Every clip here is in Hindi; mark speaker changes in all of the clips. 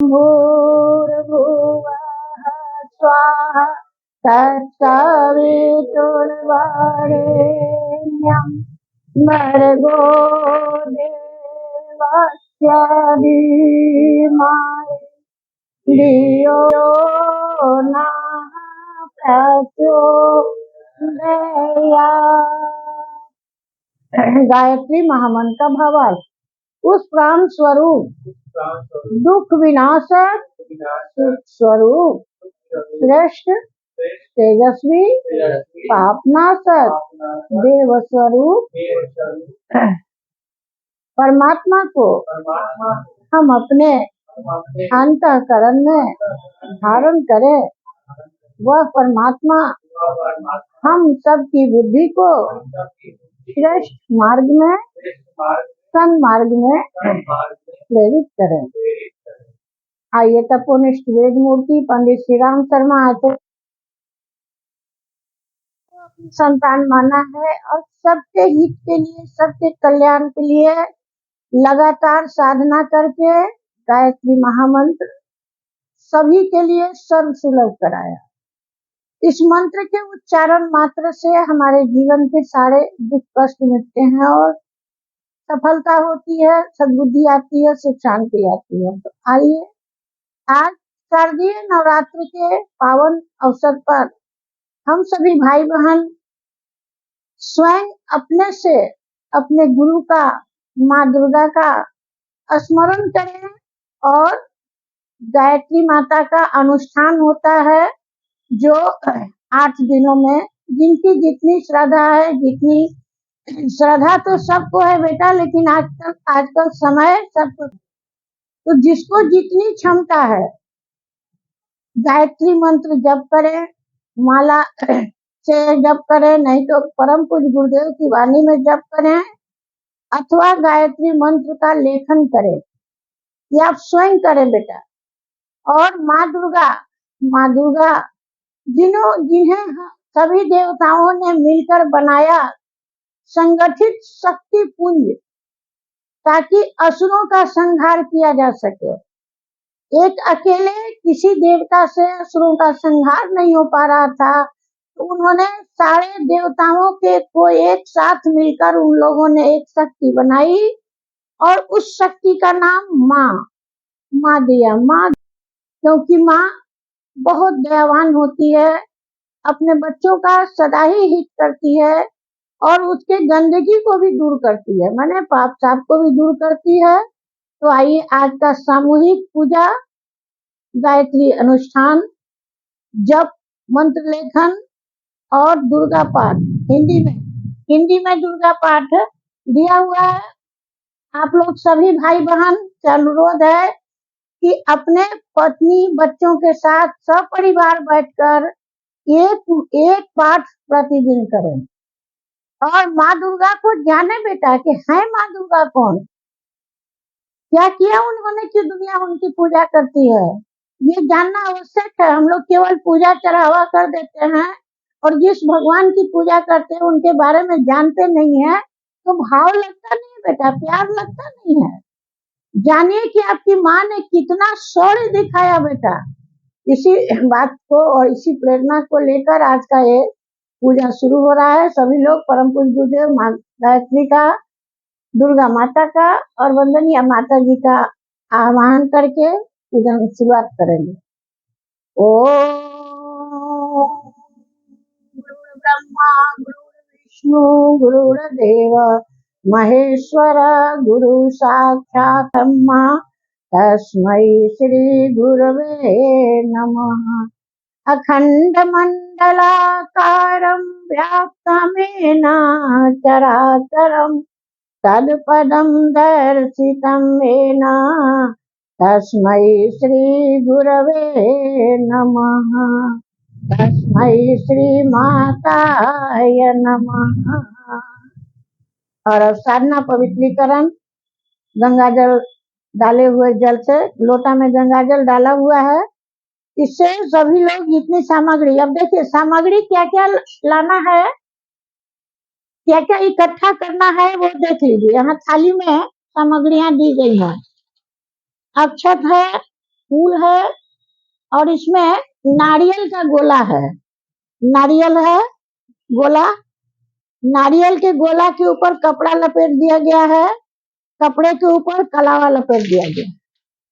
Speaker 1: भूर्भुवः स्वाहा तत्सवितुर्वरेण्यं भर्गो देवस्य धीमहि धियो नः प्रचोदयात्। गायत्री महामंत्र का भावार्थ। उस प्राण स्वरूप दुख विनाशक सुख स्वरूप श्रेष्ठ तेजस्वी पापनाशक देव स्वरूप परमात्मा को हम अपने अंतःकरण में धारण करें। वह परमात्मा हम सबकी बुद्धि को श्रेष्ठ मार्ग में सन्मार्ग में प्रेरित करें। आइए तपोनिष्ठ वेद मूर्ति पंडित श्री राम शर्मा आते संतान माना है और सबके हित के लिए सबके कल्याण के लिए लगातार साधना करके गायत्री महामंत्र सभी के लिए सर्व सुलभ कराया। इस मंत्र के उच्चारण मात्र से हमारे जीवन के सारे दुख कष्ट मिटते हैं और सफलता होती है, सद्बुद्धि आती है, सुख शांति आती है। तो आइए आज शारदीय नवरात्र के पावन अवसर पर हम सभी भाई बहन स्वयं अपने से अपने गुरु का, माँ दुर्गा का स्मरण करें और गायत्री माता का अनुष्ठान होता है जो 8 दिनों में जिनकी जितनी श्रद्धा है, जितनी श्रद्धा तो सबको है बेटा, लेकिन आजकल समय सबको, तो जिसको जितनी क्षमता है गायत्री मंत्र जप करें, माला से जप करें, नहीं तो परम पूज्य गुरुदेव की वाणी में जप करें अथवा गायत्री मंत्र का लेखन करें। ये आप स्वयं करें बेटा। और माँ दुर्गा जिन्हें सभी देवताओं ने मिलकर बनाया संगठित शक्ति पुंज, ताकि असुरों का संहार किया जा सके। एक अकेले किसी देवता से असुरों का संहार नहीं हो पा रहा था, तो उन्होंने सारे देवताओं के को एक साथ मिलकर उन लोगों ने एक शक्ति बनाई और उस शक्ति का नाम माँ दिया। माँ क्योंकि माँ बहुत दयावान होती है, अपने बच्चों का सदा ही हित करती है और उसके गंदगी को भी दूर करती है, माने पाप साप को भी दूर करती है। तो आइए आज का सामूहिक पूजा, गायत्री अनुष्ठान, जप, मंत्र लेखन और दुर्गा पाठ हिंदी में दुर्गा पाठ दिया हुआ है। आप लोग सभी भाई बहन से अनुरोध है कि अपने पत्नी बच्चों के साथ सपरिवार बैठकर एक पाठ प्रतिदिन करें और माँ दुर्गा को जाने बेटा कि है माँ दुर्गा कौन, क्या किया उन्होंने कि दुनिया उनकी पूजा करती है, ये जानना आवश्यक है। हम लोग केवल पूजा चढ़ावा कर देते हैं और जिस भगवान की पूजा करते हैं उनके बारे में जानते नहीं है, तो भाव लगता नहीं है बेटा, प्यार लगता नहीं है। जानिए कि आपकी माँ ने कितना शौर्य दिखाया बेटा। इसी बात को और इसी प्रेरणा को लेकर आज का ये पूजा शुरू हो रहा है। सभी लोग परम पूज्य गुरुदेव माँ गायत्री का, दुर्गा माता का और वंदनीय माता जी का आह्वान करके पूजा की शुरुआत करेंगे। ओम गुरु ब्रह्मा गुरु विष्णु गुरुर्देव महेश्वर गुरु साक्षात् ब्रह्मा तस्मै श्री गुरवे नमः। अखण्डमण्डलाकारं व्याप्तमेन चराचरं तत्पदं दर्शितं येन तस्मै श्री गुरवे नमः। तस्मै श्री माताय नमः। और अब साधना पवित्रीकरण, गंगा जल डाले हुए जल से लोटा में गंगा जल डाला हुआ है, इससे सभी लोग जितनी सामग्री, अब देखिए सामग्री क्या क्या लाना है, क्या क्या इकट्ठा करना है वो देख लीजिए। यहाँ थाली में सामग्रियां दी गई हैं। अक्षत है, फूल है और इसमें नारियल का गोला है। नारियल है गोला, नारियल के गोला के ऊपर कपड़ा लपेट दिया गया है, कपड़े के ऊपर कलावा लपेट दिया गया।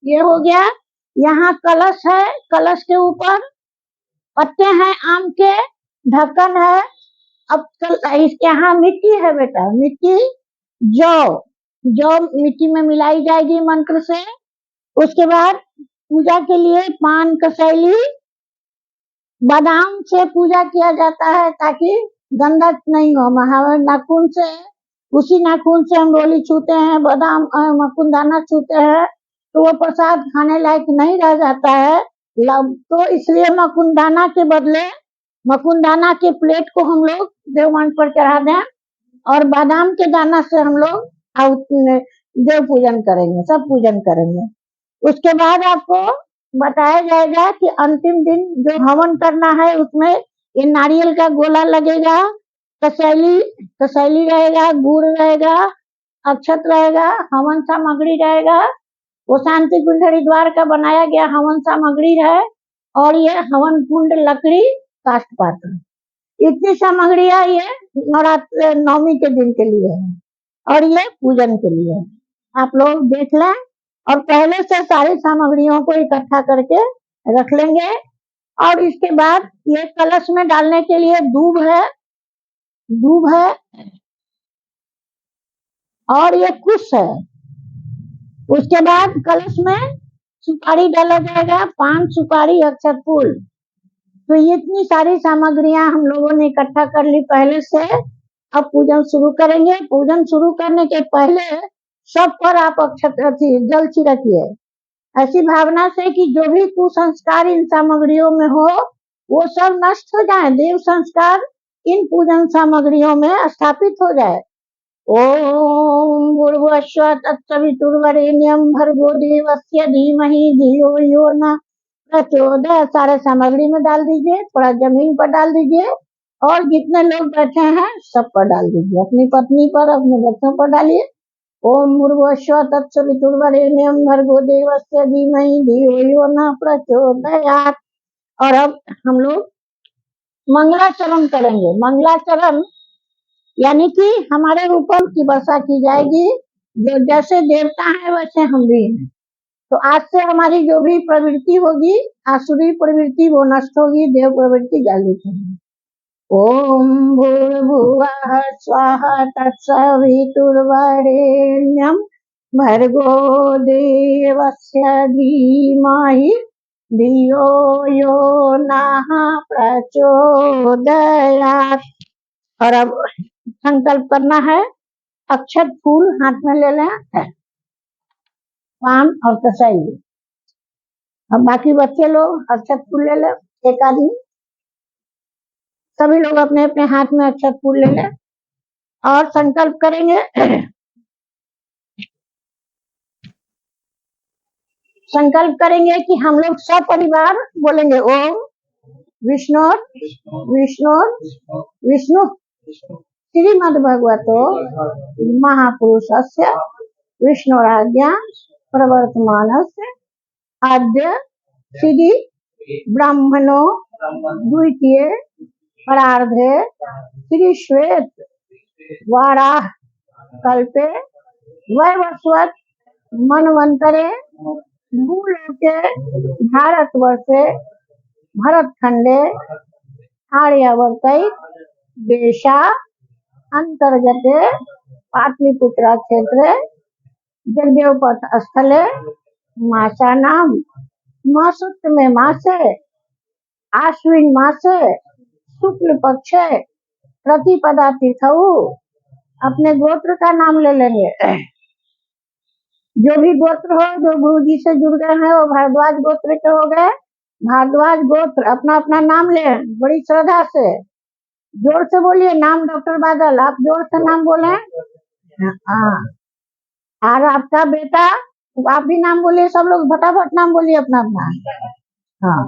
Speaker 1: ये हो गया। यहाँ कलश है, कलश के ऊपर पत्ते हैं आम के, ढक्कन है। अब इसके यहाँ मिट्टी है बेटा, मिट्टी जौ, जौ मिट्टी में मिलाई जाएगी मंत्र से। उसके बाद पूजा के लिए पान कसैली बादाम से पूजा किया जाता है ताकि गंदा नहीं हो। हमारे नाखून से, उसी नाखून से हम रोली छूते हैं, बादाम मकुंदाना छूते हैं, तो वो प्रसाद खाने लायक नहीं रह जाता है। तो इसलिए मकुंदाना के बदले मकुंदाना के प्लेट को हम लोग देव मंच पर चढ़ा दें और बादाम के दाना से हम लोग देव पूजन करेंगे, सब पूजन करेंगे। उसके बाद आपको बताया जाएगा कि अंतिम दिन जो हवन करना है उसमें ये नारियल का गोला लगेगा, कसैली रहेगा, गुड़ रहेगा, अक्षत रहेगा, हवन सामग्री रहेगा। वो शांति कुंड हरिद्वार का बनाया गया हवन सामग्री है और ये हवन कुंड लकड़ी काष्ठ पात्र, इतनी सामग्रियां ये नवरात्र नवमी के दिन के लिए है और ये पूजन के लिए है। आप लोग देख लें और पहले से सारी सामग्रियों को इकट्ठा करके रख लेंगे। और इसके बाद ये कलश में डालने के लिए दूब है, दूब है और ये कुश है। उसके बाद कलश में सुपारी डाला जाएगा, पान सुपारी अक्षत फूल। तो ये इतनी सारी सामग्रियां हम लोगों ने इकट्ठा कर ली पहले से। अब पूजन शुरू करेंगे। पूजन शुरू करने के पहले सब पर आप अक्षत जल छिड़किए, ऐसी भावना से कि जो भी कुसंस्कार इन सामग्रियों में हो वो सब नष्ट हो जाए, देव संस्कार इन पूजन सामग्रियों में स्थापित हो जाए। ओम भूर्भुवस्सुः तत्सवितुर्वरेण्यं भर्गो देवस्य धीमहि धियो यो न प्रचोदयात्। सारे सामग्री में डाल दीजिए, थोड़ा जमीन पर डाल दीजिए और जितने लोग बैठे हैं सब पर डाल दीजिए, अपनी पत्नी पर, अपने बच्चों पर डालिए। ओम भूर्भुवस्सुः तत्सवितुर्वरेण्यं भर्गो देवस्य धीमहि धियो यो न प्रचोदयात्। और अब हम लोग मंगलाचरण करेंगे। मंगलाचरण यानी कि हमारे ऊपर की वर्षा की जाएगी, जो जैसे देवता है वैसे हम भी हैं। तो आज से हमारी जो भी प्रवृत्ति होगी, आसुरी प्रवृत्ति वो नष्ट होगी, देव प्रवृत्ति जागृत होगी। ओम भूर्भुवः स्वाहा तत्सवितुर्वरेण्यं भर्गो देवस्य धीमहि धियो यो नः प्रचोदयात्। और अब संकल्प करना है। अक्षत फूल हाथ में ले लें, पान और कसैली। अब बाकी बच्चे लोग अक्षत फूल ले लें, एक आदमी, सभी लोग अपने अपने हाथ में अक्षत फूल ले लें और संकल्प करेंगे। संकल्प करेंगे कि हम लोग सब परिवार बोलेंगे ओम विष्णु विष्णु विष्णु श्रीमद्भगवतो महापुरुषस्य विष्णुराज्ञा प्रवर्तमानस्य आद्य श्री ब्राह्मणो द्वितीय परार्धे श्री श्वेत वाराह कल्पे वैवस्वत मनवंतरे भूलोके भारतवर्षे भरतखंडे आर्यावर्ते देशा अंतर्गते पाटलिपुत्रा क्षेत्रे जगदेवपथ स्थले मासानाम मासुत में मासे आश्विन मासे शुक्ल पक्षे प्रतिपदा तिथौ। अपने गोत्र का नाम ले लेंगे। जो भी गोत्र हो, जो गुरु जी से जुड़ गए हैं वो भारद्वाज गोत्र के हो गए। भारद्वाज गोत्र अपना अपना नाम ले, बड़ी श्रद्धा से जोर से बोलिए। नाम डॉक्टर बादल, आप जोर से नाम बोले। हाँ, और आपका बेटा, आप भी नाम बोलिए। सब लोग फटाफट नाम बोलिए अपना अपना। हाँ,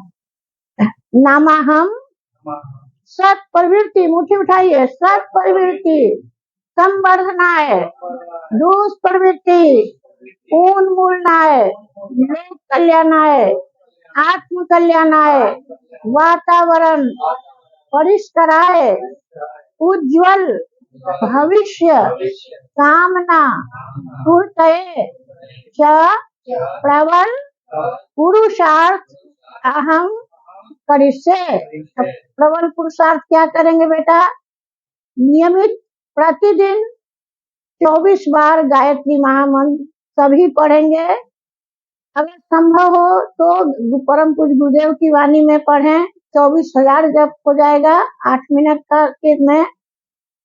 Speaker 1: नामा हम सत प्रवृत्ति, मुट्ठी उठाइए, सत प्रवृत्ति संवर्धनाय दुष्प्रवृत्ति उन्मूलनाय, लोक कल्याणाय, आत्म कल्याणाय, वातावरण परिष्कराय, उज्ज्वल भविष्य कामना पूर्तये च प्रबल पुरुषार्थ अहम करिष्ये। प्रबल पुरुषार्थ क्या करेंगे बेटा? नियमित प्रतिदिन 24 बार गायत्री महामंत्र सभी पढ़ेंगे। अगर संभव हो तो परम पूज्य गुरुदेव की वाणी में पढ़ें। 24,000 जप हो जाएगा 8 मिनट का में।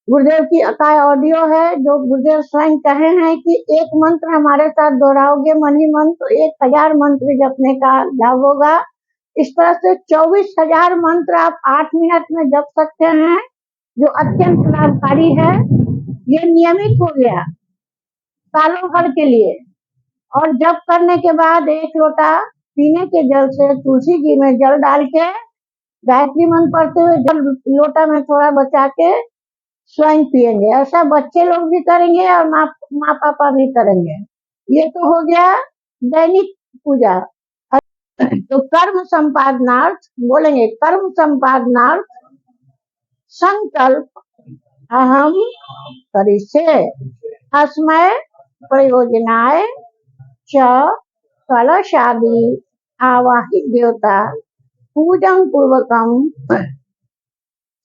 Speaker 1: गुरुदेव की अकाय ऑडियो है जो गुरुदेव स्वयं कहे हैं कि एक मंत्र हमारे साथ दोहराओगे मन ही मन तो 1000 मंत्र जपने का लाभ होगा। इस तरह से 24,000 मंत्र आप 8 मिनट में जप सकते हैं, जो अत्यंत लाभकारी है। ये नियमित हो गया सालों भर के लिए। और जप करने के बाद 1 लोटा पीने के जल से तुलसी जी में जल डाल के गायत्री मंत्र पढ़ते हुए जल लोटा में थोड़ा बचा के स्वयं पिएंगे। ऐसा बच्चे लोग भी करेंगे और माँ पापा भी करेंगे। ये तो हो गया दैनिक पूजा। तो कर्म संपादनार्थ बोलेंगे, कर्म संपादनार्थ संकल्प अहम करिष्ये अस्मै प्रयोजनाय च कलशादि आवाहित देवता पूजन पूर्वकम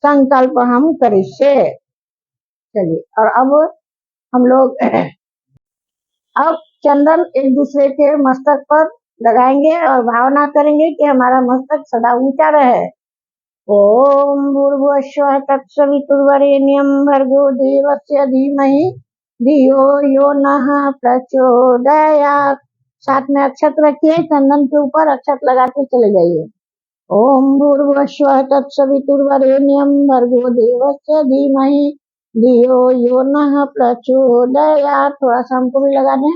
Speaker 1: संकल्प हम करिष्ये। चलिए, और अब हम लोग अब चंदन एक दूसरे के मस्तक पर लगाएंगे और भावना करेंगे कि हमारा मस्तक सदा ऊंचा रहे। ओम भूर्भुवस्सुः तत्सवितुर्वरेण्यं भर्गो देवस्य धीमहि धियो यो नः प्रचोदयात्। साथ में अक्षत रखिए, चंदन के ऊपर अक्षत लगाते चले जाइए। ओम भूर्भुवस्सुः तत्सवितुर्वरेण्यं भर्गो देवस्य धीमहि धियो यो नः प्रचोदयात्। थोड़ा सा हमको भी लगा दें।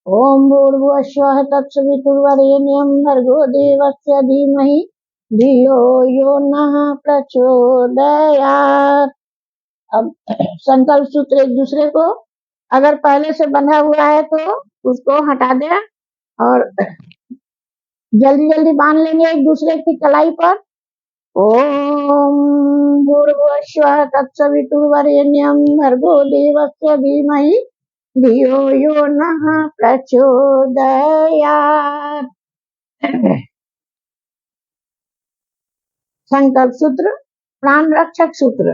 Speaker 1: ओम भूर्भुवस्सुः तत्सवितुर्वरेण्यं भर्गो देवस्य धीमहि धियो यो नः प्रचोदयात्। अब संकल्प सूत्र एक दूसरे को अगर पहले से बंधा हुआ है तो उसको हटा दें और जल्दी जल्दी बांध लेंगे एक दूसरे की कलाई पर। ओम भूर्भुवस्सुः तत्सवितुर्वरेण्यं भर्गो देवस्य धीमहि धियो यो नः प्रचोदयात्। संकल्प सूत्र, प्राण रक्षक सूत्र।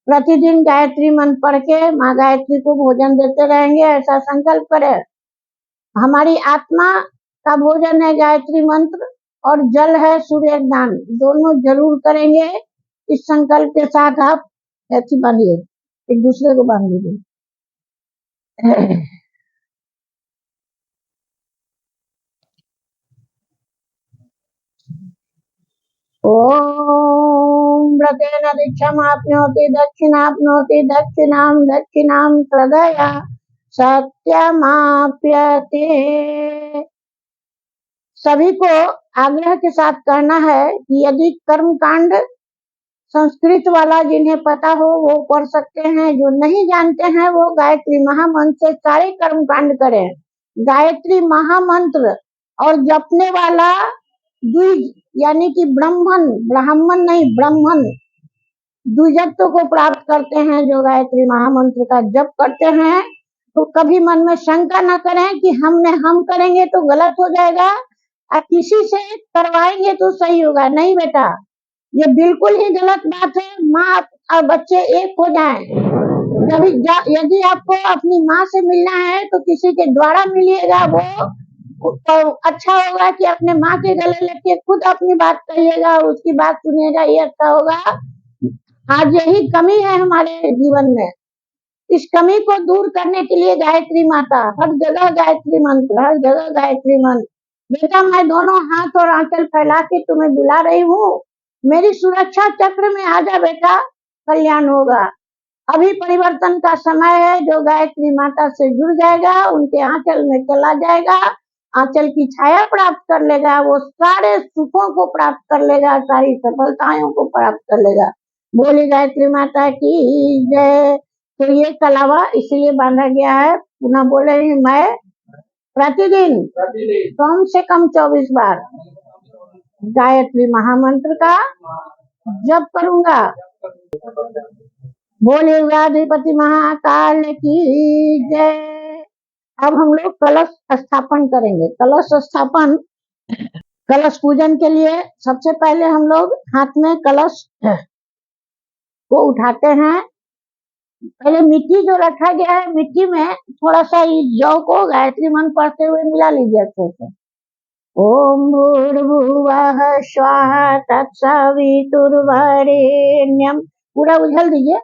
Speaker 1: प्रतिदिन गायत्री मंत्र पढ़ के माँ गायत्री को भोजन देते रहेंगे, ऐसा संकल्प करें। हमारी आत्मा का भोजन है गायत्री मंत्र और जल है सूर्य दान, दोनों जरूर करेंगे। इस संकल्प के साथ आप ऐसी बांधिए, एक दूसरे को बांध दीजिए। ओम व्रतेन दीक्षामाप्नोति दक्षिणाप्नोति दक्षिणां दक्षिणां तदया सत्यमाप्यते। सभी को आग्रह के साथ कहना है कि यदि कर्म कांड संस्कृत वाला जिन्हें पता हो वो पढ़ सकते हैं, जो नहीं जानते हैं वो गायत्री महामंत्र से सारे कर्म कांड करें। गायत्री महामंत्र और जपने वाला द्विज यानी कि ब्राह्मण नहीं ब्राह्मण द्विजत्व को प्राप्त करते हैं। जो गायत्री महामंत्र का जप करते हैं तो कभी मन में शंका न करें कि हम करेंगे तो गलत हो जाएगा और किसी से करवाएंगे तो सही होगा। नहीं बेटा, ये बिल्कुल ही गलत बात है। माँ और बच्चे एक हो जाएं। यदि आपको अपनी माँ से मिलना है तो किसी के द्वारा मिलिएगा, वो अच्छा होगा कि अपने माँ के गले लग के खुद अपनी बात कहिएगा और उसकी बात सुनिएगा, ये अच्छा होगा। आज यही कमी है हमारे जीवन में। इस कमी को दूर करने के लिए गायत्री माता हर जगह गायत्री मंत्र, हर जगह गायत्री मंत्र। बेटा, मैं दोनों हाथ और आंचल फैला के तुम्हें बुला रही हूँ, मेरी सुरक्षा चक्र में आ जा बेटा, कल्याण होगा। अभी परिवर्तन का समय है। जो गायत्री माता से जुड़ जाएगा उनके आंचल में चला जाएगा, आंचल की छाया प्राप्त कर लेगा, वो सारे सुखों को प्राप्त कर लेगा, सारी सफलताओं को प्राप्त कर लेगा। बोली गायत्री माता की जय। तो ये कलावा इसलिए बांधा गया है। पुनः बोले मैं प्रतिदिन कम से कम 24 बार गायत्री महामंत्र का जप करूंगा। बोले युगाधिपति महाकाल की जय। अब हम लोग कलश स्थापन करेंगे। कलश पूजन के लिए सबसे पहले हम लोग हाथ में कलश को उठाते हैं। पहले मिट्टी जो रखा गया है, मिट्टी में थोड़ा सा जौ को गायत्री मंत्र पढ़ते हुए मिला लीजिए अच्छे से। ओम भूर्भुवः स्वाहा तत्सवितुर्वरेण्यम, पूरा उछल दीजिए।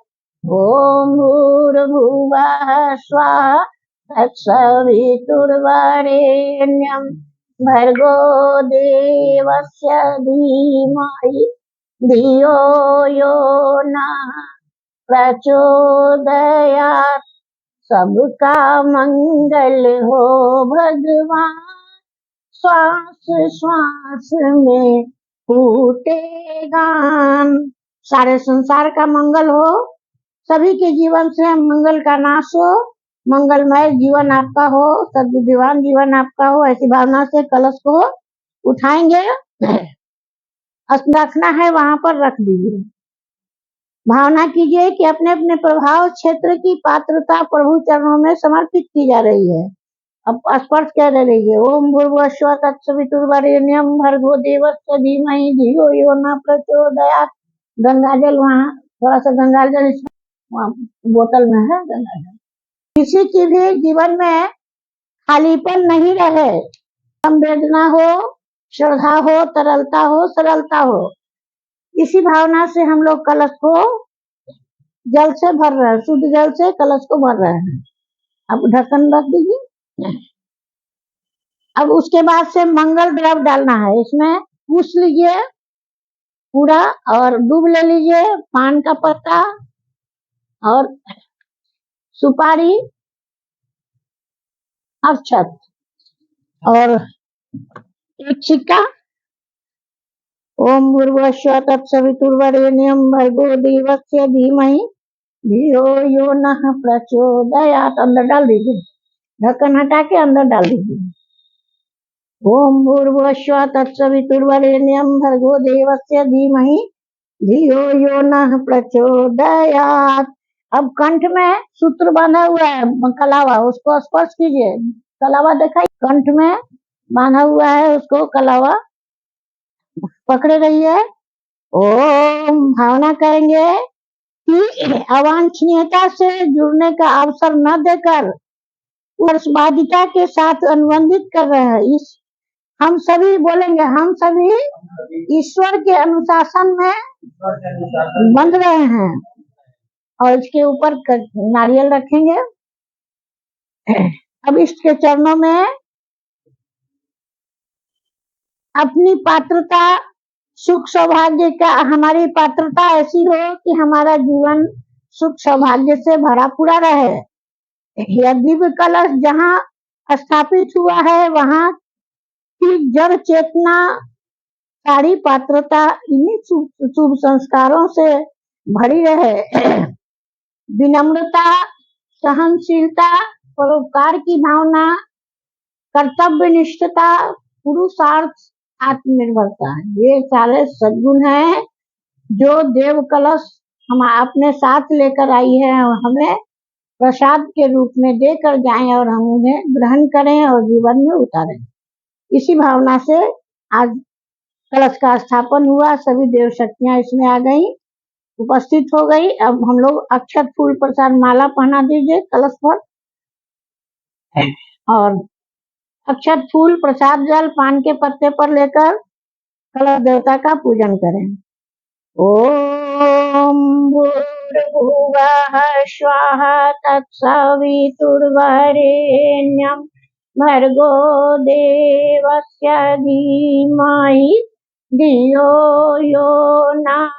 Speaker 1: ओम भूर्भुवः स्वाहा तत्सवितुर्वरेण्यम भर्गो देवस्य धीमहि धियो यो नः प्रचोदयात्। सबका मंगल हो भगवान, श्वास श्वास में फूटे गान। सारे संसार का मंगल हो, सभी के जीवन से मंगल का नाश हो, मंगलमय जीवन आपका हो, सद्बुद्धिवान जीवन आपका हो। ऐसी भावना से कलश को उठाएंगे। रखना है वहां पर रख दीजिए। भावना कीजिए कि अपने अपने प्रभाव क्षेत्र की पात्रता प्रभु चरणों में समर्पित की जा रही है। अब स्पर्श कह रही है। ओम भूर्भुवः स्वः तत्सवितुर्वरेण्यम भर्गो देवस्य धीमहि धियो यो नः प्रचोदयात्। गंगा जल वहाँ थोड़ा सा गंगा जल बोतल में है गंगा जल। किसी की भी जीवन में खालीपन नहीं रहे, संवेदना हो, श्रद्धा हो, तरलता हो, सरलता हो। इसी भावना से हम लोग कलश को जल से भर रहे हैं, शुद्ध जल से कलश को भर रहे हैं। अब ढक्कन रख दीजिए। अब उसके बाद से मंगल द्रव्य डालना है। इसमें पूछ लीजिए पूरा और डूब ले लीजिए। पान का पत्ता और सुपारी, अक्षत और एक सिक्का। ओम भूर्भुवः स्वः तत्सवितुर्वरेण्यम भर्गो देवस्य धीमहि धियो यो नः प्रचोदयात्। अंदर डाल दीजिए, ढक्कन हटा के अंदर डाल दीजिए। ओम भूर्भुवः स्वः तत्सवितुर्वरेण्यम भर्गो देवस्य धीमहि धियो यो नः प्रचोदयात्। अब कंठ में सूत्र बांधा हुआ है कलावा, उसको स्पर्श कीजिए। कलावा दिखाई, कंठ में बांधा हुआ है, उसको कलावा पकड़े रहिए। ओम भावना करेंगे कि अवांछनीयता से जुड़ने का अवसर न देकर वर्षबाधिता के साथ अनुबंधित कर रहे हैं। हम सभी बोलेंगे, हम सभी ईश्वर के अनुशासन में बंध रहे हैं। और इसके ऊपर नारियल रखेंगे। अब इसके चरणों में अपनी पात्रता, सुख सौभाग्य का, हमारी पात्रता ऐसी हो कि हमारा जीवन सुख सौभाग्य से भरा पूरा रहे। यह दिव्य कलश जहाँ स्थापित हुआ है वहाँ की जड़ चेतना, सारी पात्रता इन्हीं शुभ संस्कारों से भरी रहे। विनम्रता, सहनशीलता, परोपकार की भावना, कर्तव्य निष्ठता, पुरुषार्थ, आत्मनिर्भरता, ये सारे सद्गुण हैं जो देव कलश हम अपने साथ लेकर आई है और हमें प्रसाद के रूप में देकर जाएं और हम उन्हें ग्रहण करें और जीवन में उतारें। इसी भावना से आज कलश का स्थापन हुआ। सभी देव शक्तियां इसमें आ गई, उपस्थित हो गई। अब हम लोग अक्षत फूल प्रसाद माला पहना दीजिए कलश पर और अक्षत फूल प्रसाद जल पान के पत्ते पर लेकर कलश देवता का पूजन करें। ओम भूर्भुवः स्वः तत्सवितुर्वरेण्यम भर्गो देवस्य धीमहि धियो यो नः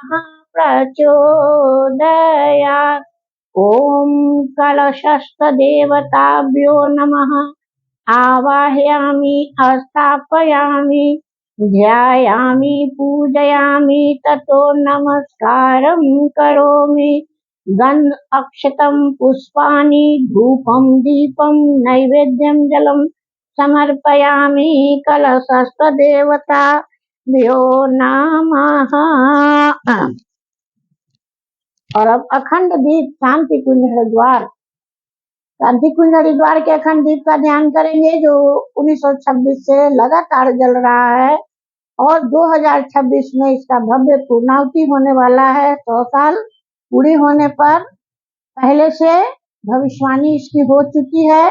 Speaker 1: प्रचोदयात्। ओम कलशस्थ देवताभ्यो नमः। आवाहयामि, स्थापयामि, ध्यायामि, पूजयामि, ततो नमस्कारं करोमि। गंध अक्षतं पुष्पाणि धूपं दीपं नैवेद्यं जलम् समर्पयामि कलशस्तदेवताभ्यो नमः। और अब अखंड दीप शांति कुंज हरिद्वार, शांति कुंज हरिद्वार के अखंड दीप का ध्यान करेंगे, जो 1926 से लगातार जल रहा है और 2026 में इसका भव्य पूर्णाहुति होने वाला है। 100 साल पूरी होने पर पहले से भविष्यवाणी इसकी हो चुकी है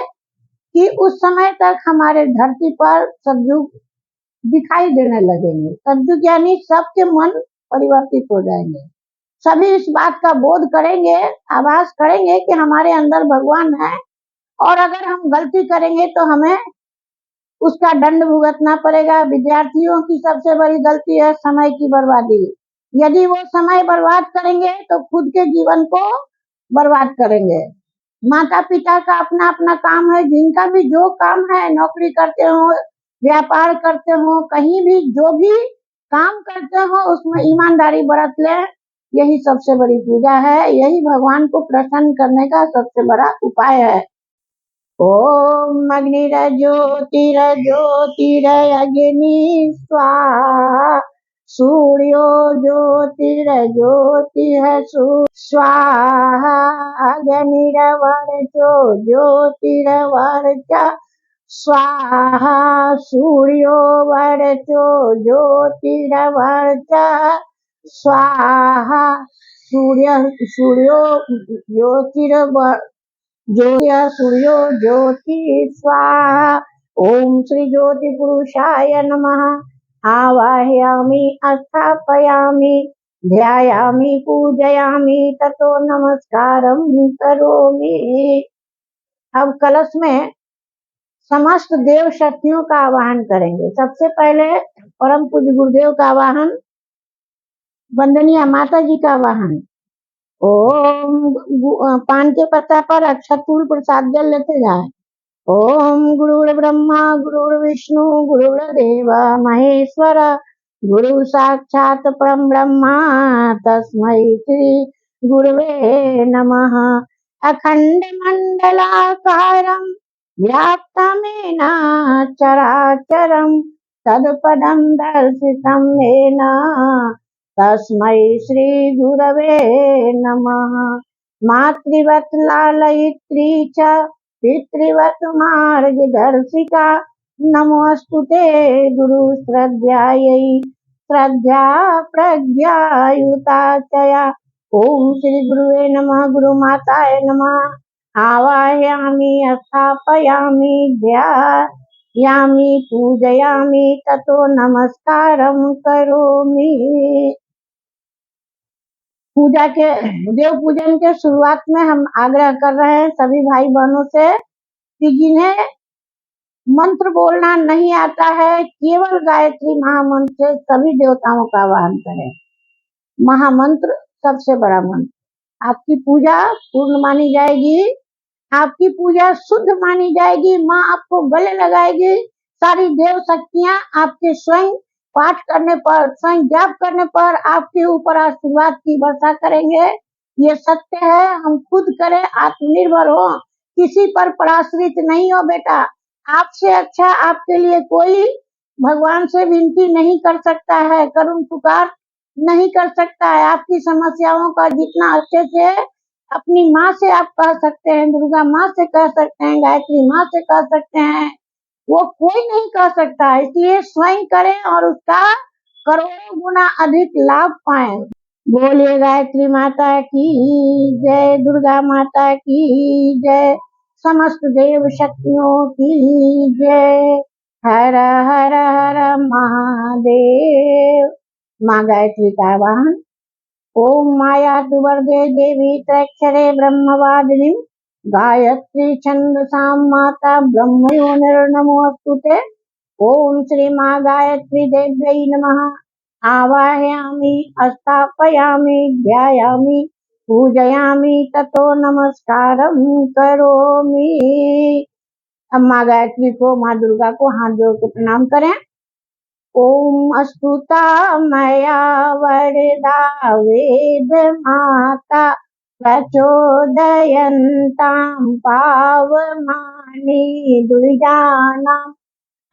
Speaker 1: कि उस समय तक हमारे धरती पर सतयुग दिखाई देने लगेंगे। सतयुग यानी सबके मन परिवर्तित हो जाएंगे, सभी इस बात का बोध करेंगे, आभास करेंगे कि हमारे अंदर भगवान है, और अगर हम गलती करेंगे तो हमें उसका दंड भुगतना पड़ेगा। विद्यार्थियों की सबसे बड़ी गलती है समय की बर्बादी। यदि वो समय बर्बाद करेंगे तो खुद के जीवन को बर्बाद करेंगे। माता पिता का अपना अपना काम है, जिनका भी जो काम है, नौकरी करते हो, व्यापार करते हो, कहीं भी जो भी काम करते हो उसमें ईमानदारी बरत ले। यही सबसे बड़ी पूजा है, यही भगवान को प्रसन्न करने का सबसे बड़ा उपाय है। ओम अग्निर्ज्योतिरज्योतिरग्नि स्वाहा, सूर्यो ज्योतिर्ज्योतिः स्वाहा, अग्निर्वर्चो ज्योतिर्वर्चः स्वाहा, सूर्यो वर्चो ज्योतिर्वर्चः स्वाहा, सूर्यो सूर्यो ज्योति स्वाहा। ओम श्री ज्योति पुरुषाय नमः। आवाहयामि स्थापयामि ध्यायामि पूजयामि ततो नमस्कारं करोमि। अब कलश में समस्त देव शक्तियों का आवाहन करेंगे। सबसे पहले परम पूज्य गुरुदेव का आवाहन, वंदनीय माता जी का आवाहन। ओम पान के पत्ता पर अक्षत फूल प्रसाद जल लेते जाए। ओम गुरुर्ब्रह्मा गुरुर्विष्णु गुरुर्देव महेश्वर, गुरु साक्षात परम ब्रह्मा तस्मै श्री गुरुवे नमः। अखंड मंडलाकारं व्याप्तमेन चराचरं तत्पदं दर्शितं येन तस्मै श्री गुरवे नमः। मातृवत् लालयित्री च पितृवत् मार्गदर्शिका, नमोऽस्तुते गुरु श्रद्धायै श्रद्धा प्रज्ञायुता चया। ओम श्री गुरुवे नमः। गुरु माताय नमः। आवाहयामि स्थापयामि ध्यायामि पूजयामि ततो नमस्कारं करोमि। पूजा के देव पूजन के शुरुआत में हम आग्रह कर रहे हैं सभी भाई बहनों से कि जिन्हें मंत्र बोलना नहीं आता है, केवल गायत्री महामंत्र से सभी देवताओं का आवाहन करें। महामंत्र सबसे बड़ा मंत्र। आपकी पूजा पूर्ण मानी जाएगी, आपकी पूजा शुद्ध मानी जाएगी। माँ आपको गले लगाएगी। सारी देव शक्तियाँ आपके स्वयं पाठ करने पर, स्वयं जाप करने पर आपके ऊपर आशीर्वाद की वर्षा करेंगे। ये सत्य है। हम खुद करें, आत्मनिर्भर हो, किसी पर पराश्रित नहीं हो। बेटा, आपसे अच्छा आपके लिए कोई भगवान से विनती नहीं कर सकता है, करुण पुकार नहीं कर सकता है। आपकी समस्याओं का जितना अच्छे से अपनी माँ से आप कह सकते हैं, दुर्गा माँ से कह सकते हैं, गायत्री माँ से कह सकते हैं, वो कोई नहीं कह सकता। इसलिए स्वयं करें और उसका करोड़ों गुना अधिक लाभ पाएं। बोलिए गायत्री माता की जय, दुर्गा माता की जय, समस्त देव शक्तियों की जय। हर हर हर महादेव। माँ गायत्री का आवाहन। ओम माया दुर्गे देवी त्रक्षरे ब्रह्मवादिनीं, गायत्री छंदसां माता ब्रह्मयोनिर्नमोऽस्तुते। ओम श्री माँ गायत्री देव्यै नमः। आवाहयामि स्थापयामि ध्यायामि पूजयामि ततो नमस्कारं करोमि। अब माँ गायत्री को, माँ दुर्गा को हाथ जोड़ के प्रणाम करें। ओम अस्तुता मया वरदा वेद माता प्रचोदयन्तां पावमानः। द्विजानाम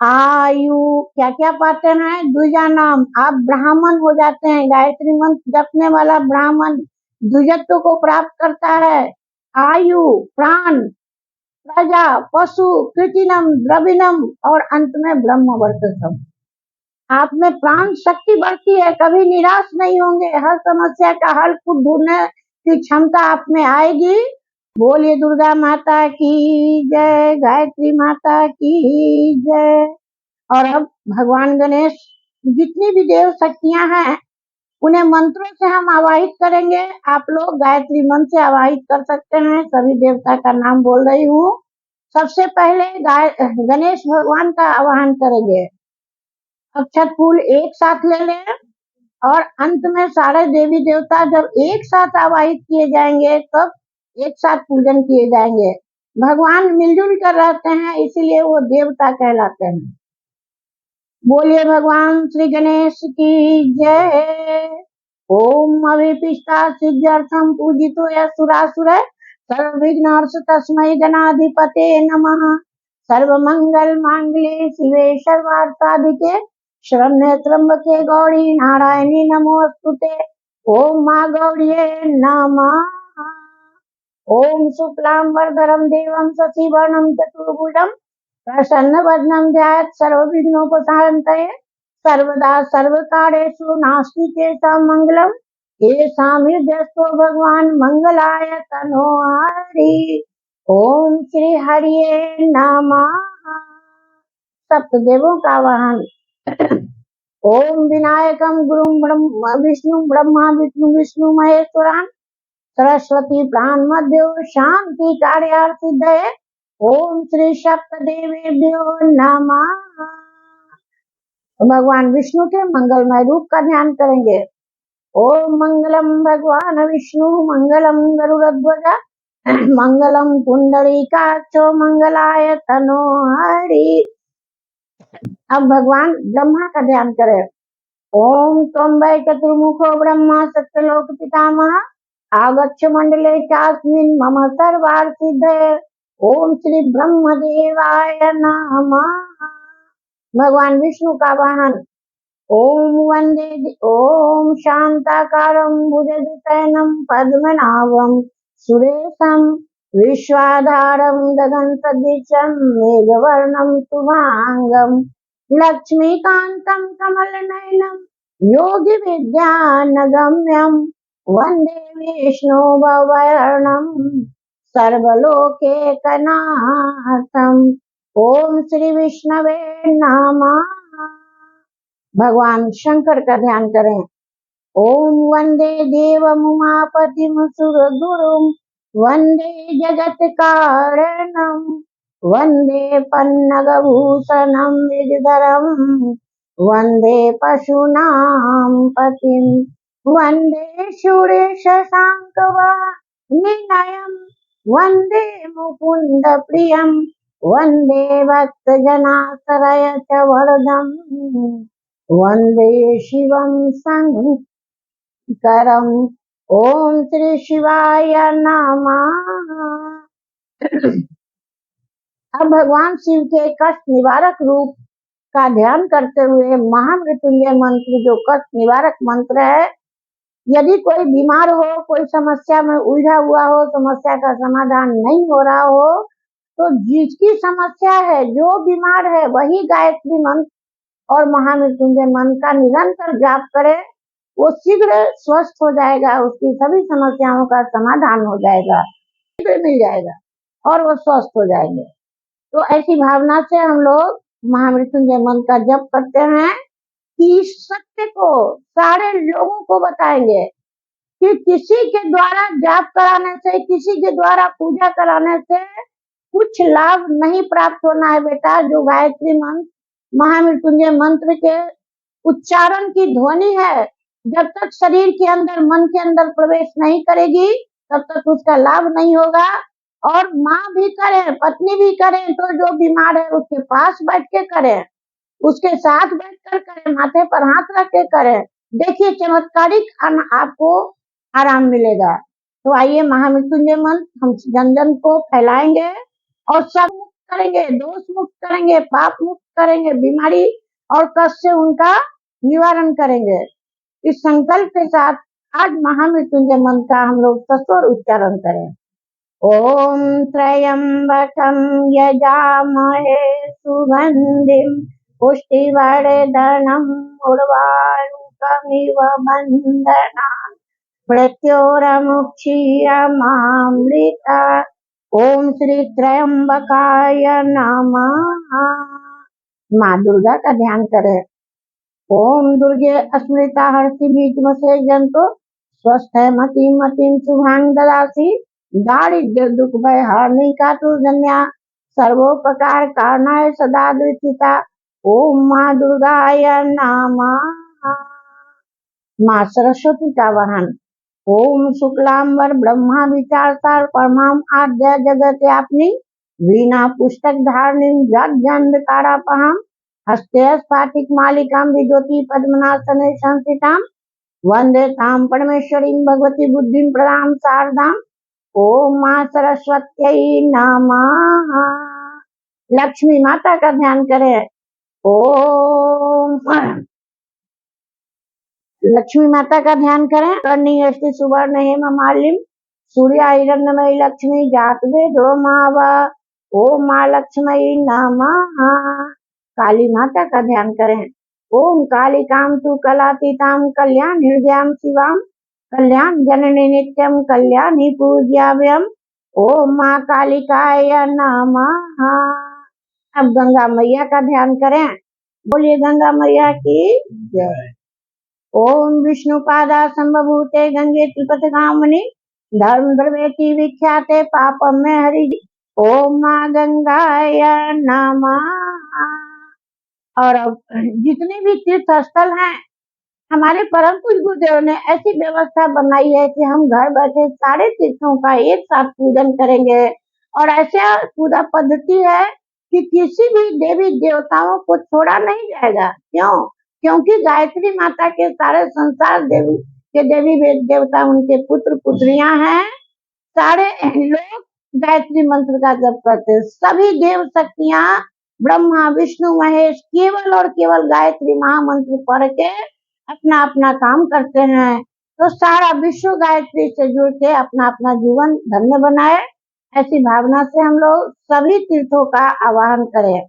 Speaker 1: आयु, क्या क्या पाते हैं? द्विजानाम, आप ब्राह्मण हो जाते हैं। गायत्री मंत्र जपने वाला ब्राह्मण द्विजत्व को प्राप्त करता है। आयु, प्राण, प्रजा, पशु, कृतिनम, द्रविणम और अंत में ब्रह्म वर्चस्व। आप में प्राण शक्ति बढ़ती है, कभी निराश नहीं होंगे, हर समस्या का हल खुद ढूंढने की क्षमता आप में आएगी। बोलिए दुर्गा माता की जय, गायत्री माता की जय। और अब भगवान गणेश, जितनी भी देव शक्तियां हैं उन्हें मंत्रों से हम आवाहित करेंगे। आप लोग गायत्री मंत्र से आवाहित कर सकते हैं। सभी देवता का नाम बोल रही हूँ। सबसे पहले गणेश भगवान का आवाहन करेंगे। अक्षत फूल एक साथ ले लें और अंत में सारे देवी देवता जब एक साथ आवाहित किए जाएंगे तब एक साथ पूजन किए जाएंगे। भगवान मिलजुल कर रहते हैं, इसीलिए वो देवता कहलाते हैं। बोलिए भगवान श्री गणेश की जय। ओम अभिपिष्टा सिद्ध्यर्थम पूजितो यस्सुरासुर सर्वविघ्नहर्ष तस्मै गणाधिपते नमः। सर्वमंगल मांगल्ये शिवे सर्वार्थसाधिके शरण्ये त्र्यंबके गौरी नारायणी नमोस्तुते। ओम मां गौरिये नमः। ओम शुक्लांबरधरं देवं शशिवर्णं चतुर्भुजं प्रसन्नवदनं ध्यायेत् सर्वविघ्नोपशान्तये। सर्वदा सर्वकार्येषु नास्ति चेतं मंगलम्। येषां हृदयस्थो भगवान् मंगलाय तनोहरि। ओम श्री हरिये नमः। सप्त देवों का वाहन। ओम विनायकम गुरुम ब्रह्म विष्णु ब्रह्मा विष्णु विष्णु महेश्वरान सरस्वती प्राण मध्यो शांति कार्यार्थ सिद्धये। ओम श्री सप्त देवेभ्यो नमः। भगवान विष्णु के मंगलमय रूप का ध्यान करेंगे। ओम मंगलम भगवान विष्णु मंगलम गरुड़ध्वज मंगलम पुंडरीकाक्षो मंगलाय तनोहरि। अब भगवान ब्रह्मा का ध्यान करें। ओम त्वं वै चतुर्मुखो ब्रह्मा सत्यलोक पितामह आगच्छ मंडले चास्मिन् मम सर्वार्थ सिद्धये। ओम श्री ब्रह्मदेवाय नमः। भगवान विष्णु का वाहन। ओम वंदे ओम शांताकारं भुजगशयनं पद्मनाभं सुरेशं विश्वाधारं गगनसदृशं मेघवर्णं शुभांगं लक्ष्मीकान्तं कमलनयनं योगिविद्यानगम्यं वन्दे विष्णु भवहरणं सर्वलोकैकनाथम्। ओम श्री विष्णवे नमः। भगवान शंकर का ध्यान करें। ओम वंदे देवम् उमापतिं सुरगुरुं वंदे जगत कारणं वंदे पन्नगभूषणं विद्धरं वंदे पशूनां पतिं वंदे सुरेश शांकवाहनं वंदे मुकुंद प्रियं वंदे भक्तजनाश्रय च वरदं वंदे शिवं शंकरं। ओम श्री शिवाय नमः। अब भगवान शिव के कष्ट निवारक रूप का ध्यान करते हुए महामृत्युंजय मंत्र, जो कष्ट निवारक मंत्र है, यदि कोई बीमार हो, कोई समस्या में उलझा हुआ हो, समस्या का समाधान नहीं हो रहा हो, तो जिसकी समस्या है, जो बीमार है, वही गायत्री मंत्र और महामृत्युंजय मंत्र का निरंतर जाप करे, वो शीघ्र स्वस्थ हो जाएगा, उसकी सभी समस्याओं का समाधान हो जाएगा, शीघ्र मिल जाएगा और वो स्वस्थ हो जाएंगे। तो ऐसी भावना से हम लोग महामृत्युंजय मंत्र का जप करते हैं कि इस सत्य को सारे लोगों को बताएंगे कि किसी के द्वारा जाप कराने से, किसी के द्वारा पूजा कराने से कुछ लाभ नहीं प्राप्त होना है बेटा। जो गायत्री मंत्र, महामृत्युंजय मंत्र के उच्चारण की ध्वनि है, जब तक शरीर के अंदर, मन के अंदर प्रवेश नहीं करेगी, तब तक उसका लाभ नहीं होगा। और माँ भी करे, पत्नी भी करे, तो जो बीमार है उसके पास बैठ के करे, उसके साथ बैठकर करें, माथे पर हाथ रख के करें। देखिए चमत्कारिक आपको आराम मिलेगा। तो आइए महामृत्युंजय मंत्र हम जन जन को फैलाएंगे और सब करेंगे, दोष मुक्त करेंगे, पाप मुक्त करेंगे, बीमारी और कष्ट से उनका निवारण करेंगे। इस संकल्प के साथ आज महामृत्युंजय मंत्र का हम लोग सस्वर उच्चारण करें। ओम त्र्यंबकं यजामहे सुगंधिं पुष्टिवर्धनम् उर्वारुकमिव बन्धनान् मृत्योर्मुक्षीयमामृता। ओम श्री त्र्यंबकाय नमः। माँ दुर्गा का ध्यान करें। ओम दुर्गे अस्मृता हर्षि बीजमसे जंतु स्वस्थ है मतिम शुभांग ददासी दारिद्र्य दुख भय हानि का तुर्जन्या सर्वोपकार कारणाय सदा दृष्टिता। ओम माँ दुर्गाय नमः। माँ सरस्वती का वाहन। ओम शुक्लांबर ब्रह्मा विचार सार परमाम आद्य जगत आपनी वीणा पुस्तक धारणीं जन्धकारापहम हस्ते स्फाटिक मालिकां विद्योति पद्मनासने संस्थितां वंदे तां परमेश्वरीं भगवती बुद्धिं प्रदां शारदां। ओम माँ सरस्वत्यै नमः। लक्ष्मी माता का ध्यान करें। ओम लक्ष्मी माता का ध्यान करें। कर्णी अष्टि सुवर्ण हेम मालिम सूर्य हिरण्यमयी लक्ष्मी जात वेदो मावा। ओम माँ लक्ष्मी नमः। काली माता का ध्यान करें। ओम कालिकां तु कलातीतां कल्याण हृदयां शिवां कल्याण जननी नित्यं कल्याणी पूज्याभ्यम। ओम माँ कालिकाय नमः। अब गंगा मैया का ध्यान करें। बोलिए गंगा मैया की जय। ओम विष्णुपादा संभूते गंगे त्रिपथगामिनी धर्म द्रवेति विख्याते पापम में हरि। ओम माँ गंगाय नमः। और अब जितने भी तीर्थ स्थल हैं हमारे परम पूज्य गुरुदेव ने ऐसी व्यवस्था बनाई है कि हम घर बैठे सारे तीर्थों का एक साथ पूजन करेंगे। और ऐसा पूजा पद्धति है कि किसी भी देवी देवताओं को छोड़ा नहीं जाएगा। क्यों? क्योंकि गायत्री माता के सारे संसार देवी के देवी देवता उनके पुत्र पुत्रियां हैं। सारे लोग गायत्री मंत्र का जप करते हैं। सभी देव शक्तियां ब्रह्मा विष्णु महेश केवल और केवल गायत्री महामंत्र पढ़ के अपना अपना काम करते हैं। तो सारा विश्व गायत्री से जुड़ के अपना अपना जीवन धन्य बनाए, ऐसी भावना से हम लोग सभी तीर्थों का आवाहन करें।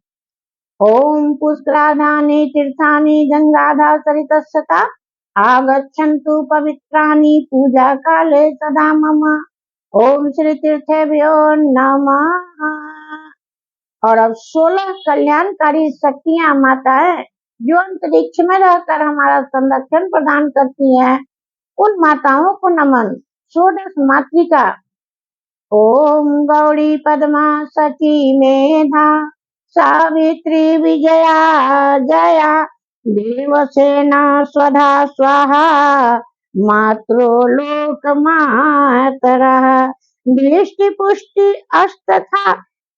Speaker 1: ओम पुष्कराधानि तीर्थानि गंगाधा सरितस्सता आगच्छन्तु पवित्राणि पूजा काले सदा मम। ओम श्री तीर्थेभ्यो नमः। और अब 16 कल्याणकारी शक्तियां माताएं जो अंतरिक्ष में रहकर हमारा संरक्षण प्रदान करती हैं, उन माताओं को नमन। 16 मातृका। ओम गौरी पद्मा सची मेधा सावित्री विजया जया देवसेना स्वधा स्वाहा मातृ लोक मातरः दृष्टि पुष्टि अष्टथा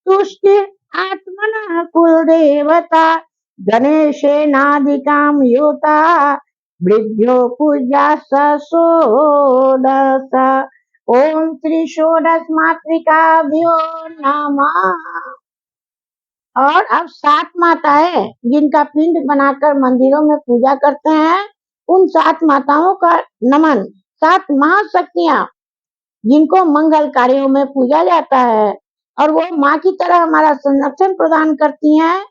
Speaker 1: तुष्टि आत्मनः कुलदेवता गणेशेनाधिकां योता वृद्ध्यो पूजा षोडश। ओम श्री षोडश मातृकाभ्यो नमः। और अब 7 माताएं जिनका पिंड बनाकर मंदिरों में पूजा करते हैं, उन 7 माताओं का नमन। 7 महाशक्तियां जिनको मंगल कार्यों में पूजा जाता है और वो माँ की तरह हमारा संरक्षण प्रदान करती हैं,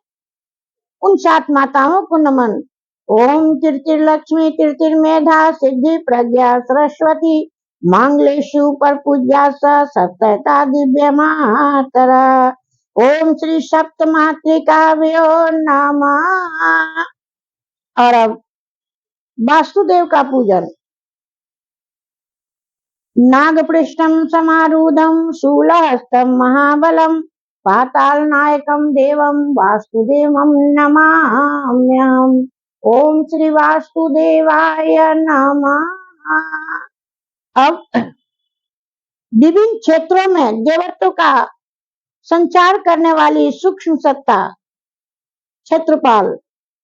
Speaker 1: उन 7 माताओं को नमन। ओम कीर्तिर्लक्ष्मी कीर्तिर्मेधा सिद्धि प्रज्ञा सरस्वती मांगलेषु पर पूज्या सप्तता दिव्य मातरा। ओम श्री सप्त मातृकाभ्यो नमः। और अब वासुदेव का पूजन। नागपृष्ठं समारूढ़ं शूलहस्तं महाबलं पातालनायकं देवं वासुदेवं नमाम्यहम्। ओम श्री वासुदेवाय नमः। अब विभिन्न क्षेत्रों में देवत्व का संचार करने वाली सूक्ष्म सत्ता क्षेत्रपाल।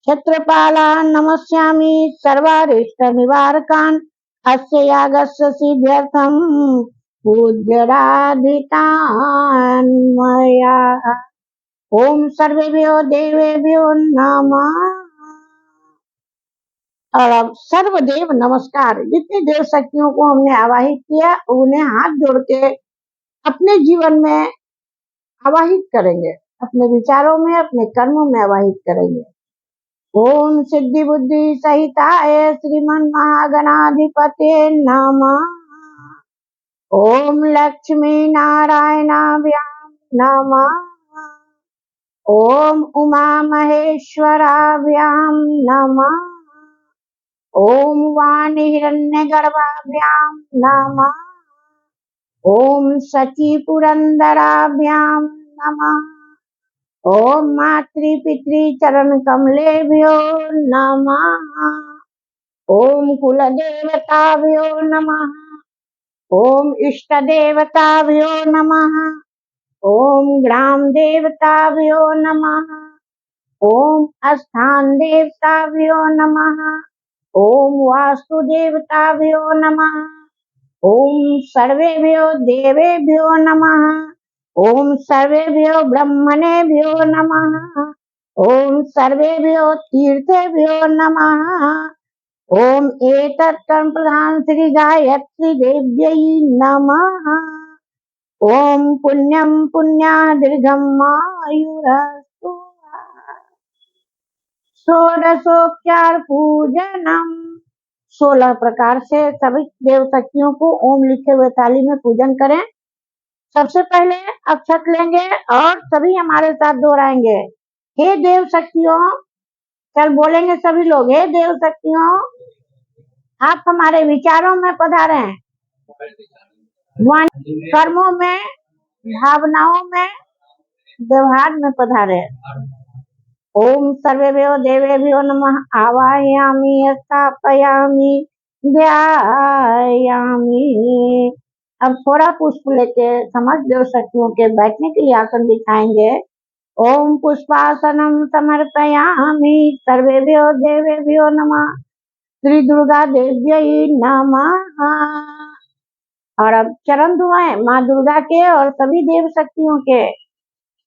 Speaker 1: क्षेत्रपालान् नमस्यामि सर्वारिष्ट निवारकान् अस्य यागस्य सिद्ध्यर्थं पूज्यराधितान् मया। ओम सर्वेभ्यो देवेभ्यो नमः। और अब सर्वदेव नमस्कार। जितने देव शक्तियों को हमने आवाहित किया उन्हें हाथ जोड़ के अपने जीवन में आवाहित करेंगे, अपने विचारों में, अपने कर्मों में आवाहित करेंगे। ओम सिद्धि बुद्धि सहिताय श्रीमन महागणाधिपते नमः। ओम लक्ष्मी नारायणाभ्याम नमः। ओम उमा महेश्वराभ्याम नमः। ओम वाणी हिरण्यगर्भाभ्याम नमः। ओम सची पुरंदराभ्याम नमः। ओम मातृ पितृ चरण कमलेभ्यो नमः। ओम कुल देवताभ्यो नमः। ओम इष्ट देवताभ्यो नमः। ओम ग्राम देवताभ्यो नमः। ओम स्थान देवताभ्यो नमः। ओम वास्तु देवताभ्यो नमः। ओम सर्वेभ्यो देवेभ्यो नमः। ओम सर्वेभ्यो ब्रह्मणेभ्यो नमः। ओम सर्वेभ्यो तीर्थेभ्यो नमः। ओम एतत् कर्म प्रधान श्री गायत्री देव्यै नमः। ओम पुण्यम पुण्या दीर्घम आयुरस्तु। षोडशोपचार पूजनम। 16 प्रकार से सभी देव शक्तियों को ओम लिखे हुए थाली में पूजन करें। सबसे पहले अक्षत लेंगे और सभी हमारे साथ दोहराएंगे। हे देव शक्तियों, चल बोलेंगे सभी लोग, हे देव शक्तियों, आप हमारे विचारों में पधारे, कर्मों में, भावनाओं में, व्यवहार में पधारे। ओम सर्वेभ्यो देवेभ्यो नमः। आवाहयामि स्थापयामि ध्यायामि। अब थोड़ा पुष्प लेके समस्त देव शक्तियों के बैठने के लिए आसन बिछाएंगे। ओम पुष्पासनम समर्पयामि। सर्वेभ्यो देवेभ्यो नमः। श्री दुर्गा देव्यै नमः। और अब चरण धुआएं माँ दुर्गा के और सभी देव शक्तियों के।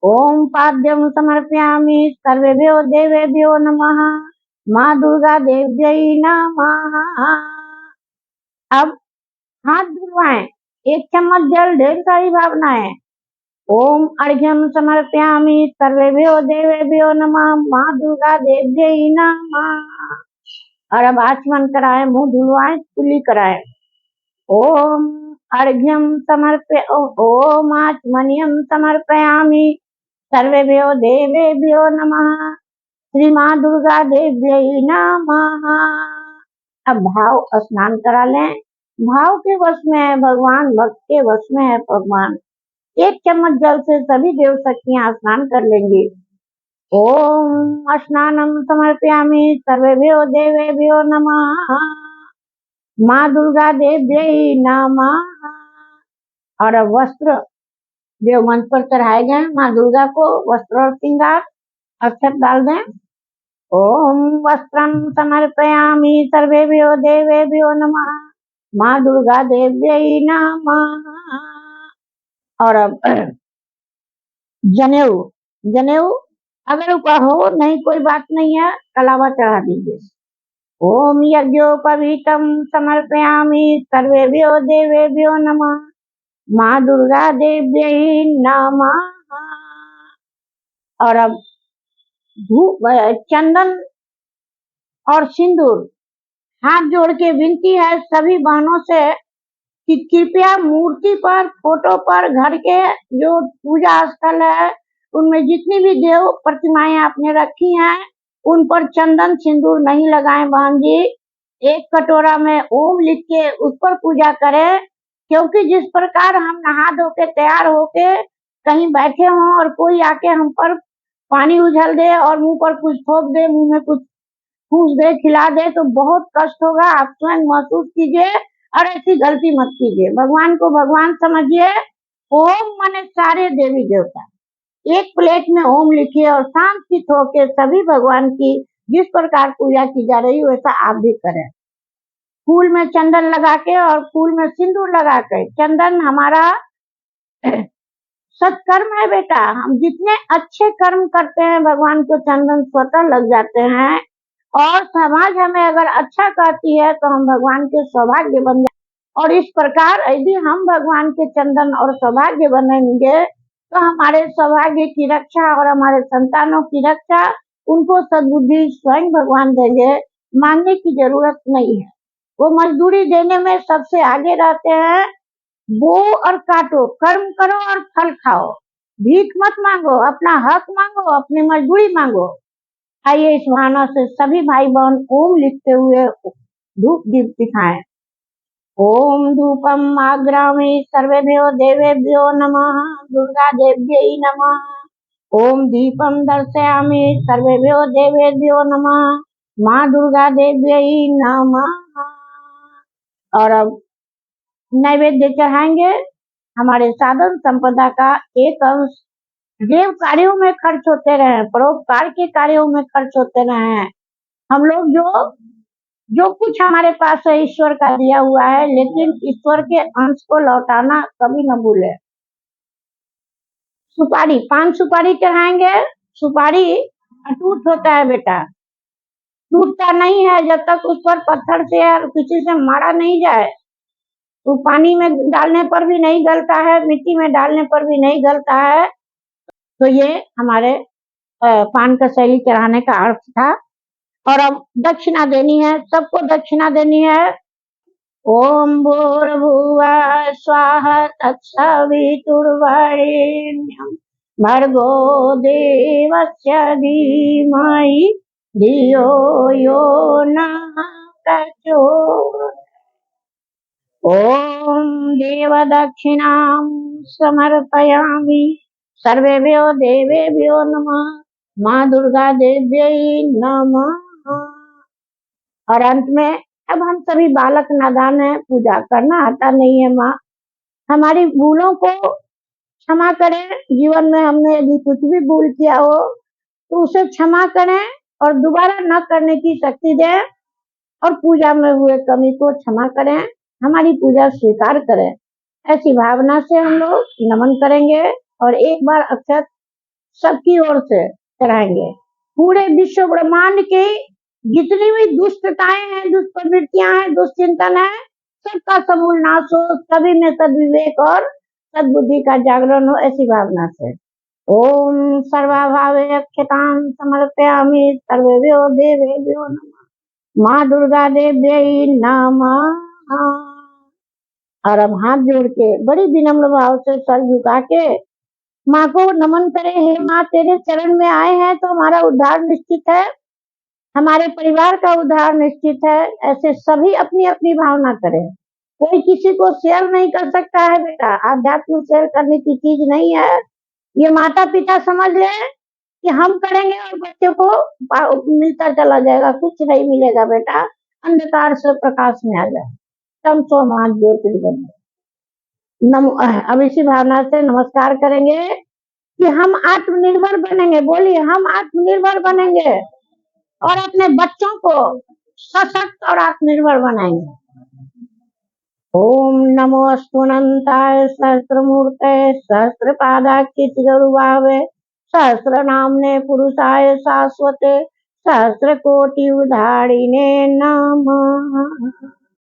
Speaker 1: ओम पाद्यम समर्पयामि। सर्वेभ्यो देवेभ्यो नमः। माँ दुर्गा देव्यै नमः। अब हाथ धुलवाएं, 1 चम्मच जल, ढेर सारी भावनाएं। ओम अर्घ्यम समर्पयामि। सर्वेभ्यो देवेभ्यो नमः। माँ दुर्गा देव्यै नमः। और अब आचमन कराएं, मुंह धुलवाएं, कुल्ली कराएं। ओम अर्घ्यम ओम आचमनियम समर्पयामि। सर्वेभ्यो देवेभ्यो नमः। श्री माँ दुर्गा देव्यै नमः। अब भाव स्नान करा लें। भाव के वश में है भगवान, भक्त के वश में है भगवान। 1 चम्मच जल से सभी देव शक्तियां स्नान कर लेंगी। ओम स्नानम समर्पयामि। सर्वेभ्यो देवेभ्यो नमः। माँ दुर्गा देव्यै नमः। और अब वस्त्र देव मंच पर चढ़ाए गए माँ दुर्गा को वस्त्र और श्रृंगार अक्षत डाल दें। ओम वस्त्रम समर्पयामि। सर्वेभ्यो देवेभ्यो नमः। माँ दुर्गा देव्यै नमः। और अब जनेऊ, जनेऊ अगर हो नहीं कोई बात नहीं है, कलावा चढ़ा दीजिए। ओम यज्ञोपवीतम समर्पयामि। सर्वेभ्यो देवेभ्यो नमः। माँ दुर्गा देव्यै नमः। और अब चंदन और सिंदूर, हाथ जोड़ के विनती है सभी बहनों से कि कृपया मूर्ति पर, फोटो पर, घर के जो पूजा स्थल है उनमें जितनी भी देव प्रतिमाएं आपने रखी हैं उन पर चंदन सिंदूर नहीं लगाएं बहन जी। एक कटोरा में ओम लिख के उस पर पूजा करें, क्योंकि जिस प्रकार हम नहा धो के तैयार होके कहीं बैठे हों और कोई आके हम पर पानी उछल दे और मुंह पर कुछ थोप दे, मुंह में कुछ फूस दे, खिला दे, तो बहुत कष्ट होगा। आप स्वयं महसूस कीजिए और ऐसी गलती मत कीजिए। भगवान को भगवान समझिए। ओम माने सारे देवी देवता। एक प्लेट में ओम लिखिए और शांति होकर सभी भगवान की जिस प्रकार पूजा की जा रही है वैसा आप भी करें। फूल में चंदन लगा के और फूल में सिंदूर लगा के, चंदन हमारा सत्कर्म है बेटा। हम जितने अच्छे कर्म करते हैं भगवान को चंदन स्वतः लग जाते हैं, और समाज हमें अगर अच्छा कहती है तो हम भगवान के सौभाग्य बन जाते हैं। और इस प्रकार यदि हम भगवान के चंदन और सौभाग्य बनेंगे तो हमारे सौभाग्य की रक्षा और हमारे संतानों की रक्षा उनको सद्बुद्धि स्वयं भगवान देंगे, मांगने की जरूरत नहीं है। वो मजदूरी देने में सबसे आगे रहते हैं। बो और काटो, कर्म करो और फल खाओ, भीख मत मांगो, अपना हक मांगो, अपनी मजदूरी मांगो। आइए इस भावना से सभी भाई बहन ओम लिखते हुए धूप दीप दिखाएं। ओम धूपम आग्रामी सर्वेभ्यो देवेभ्यो नमः, दुर्गा देव्यै नमः। ओम दीपम दर्शयामि सर्वेभ्यो देवेभ्यो नमः, माँ दुर्गा देव्यै नमः। और अब नैवेद्य चढ़ाएंगे। हमारे साधन संपदा का एक अंश देव कार्यों में खर्च होते रहे, परोपकार के कार्यों में खर्च होते रहे। हम लोग जो कुछ हमारे पास है ईश्वर का दिया हुआ है, लेकिन ईश्वर के अंश को लौटाना कभी न भूले। सुपारी, 5 सुपारी चढ़ाएंगे। सुपारी अटूट होता है बेटा, टूटता नहीं है जब तक उस पर पत्थर से या किसी से मारा नहीं जाए। तो पानी में डालने पर भी नहीं गलता है, मिट्टी में डालने पर भी नहीं गलता है। तो ये हमारे पान का शैली चढ़ाने का अर्थ था। और अब दक्षिणा देनी है, सबको दक्षिणा देनी है। ओम भूर्भुवः स्वाहा तत्सवितुर्वरेण्यं भर्गो देवस्य धीमहि धियो यो नः प्रचोदयात्। ओम देवदक्षिणां समर्पयामि सर्वेभ्यो देवेभ्यो नमः, माँ दुर्गा देव्यै नमः। और अंत में अब हम सभी बालक नादान है, पूजा करना आता नहीं है। माँ हमारी भूलों को क्षमा करें। जीवन में हमने यदि कुछ भी भूल किया हो तो उसे क्षमा करें और दोबारा न करने की शक्ति दें। और पूजा में हुए कमी को क्षमा करें, हमारी पूजा स्वीकार करें। ऐसी भावना से हम लोग नमन करेंगे और एक बार अक्षत सबकी ओर से चढ़ाएंगे। पूरे विश्व ब्रह्मांड की जितनी भी दुष्टताएं हैं, दुष्प्रवृत्तियां हैं, दुश्चिंतन है, सबका समूल नाश हो, सभी में सद्विवेक और सद्बुद्धि का जागरण हो, ऐसी भावना से। ओम सर्वभावे अक्षतां समर्पयामि सर्वेभ्यो देवेभ्यो नमः, माँ दुर्गा देव्यै नमः। और अब हाथ जोड़ के बड़ी विनम्र भाव से सर झुका के माँ को नमन करें। हे माँ, तेरे चरण में आए हैं तो हमारा उद्धार निश्चित है, हमारे परिवार का उद्धार निश्चित है। ऐसे सभी अपनी अपनी भावना करें। कोई किसी को शेयर नहीं कर सकता है बेटा, आध्यात्म शेयर करने की चीज नहीं है। ये माता पिता समझ ले कि हम करेंगे और बच्चों को मिलता चला जाएगा, कुछ नहीं मिलेगा बेटा। अंधकार से प्रकाश में आ जाए, तम सो मान ज्योतिर्गमय। अब इसी भावना से नमस्कार करेंगे कि हम आत्मनिर्भर बनेंगे। बोलिए, हम आत्मनिर्भर बनेंगे और अपने बच्चों को सशक्त और आत्मनिर्भर बनाएंगे। ओम नमो अस्तुनंताय सहस्त्रमूर्तये सहस्त्रपादाक्षितिगरुभावे सहस्रनाम्ने पुरुषाय शाश्वते सहस्रकोटि उधारिणे नमः।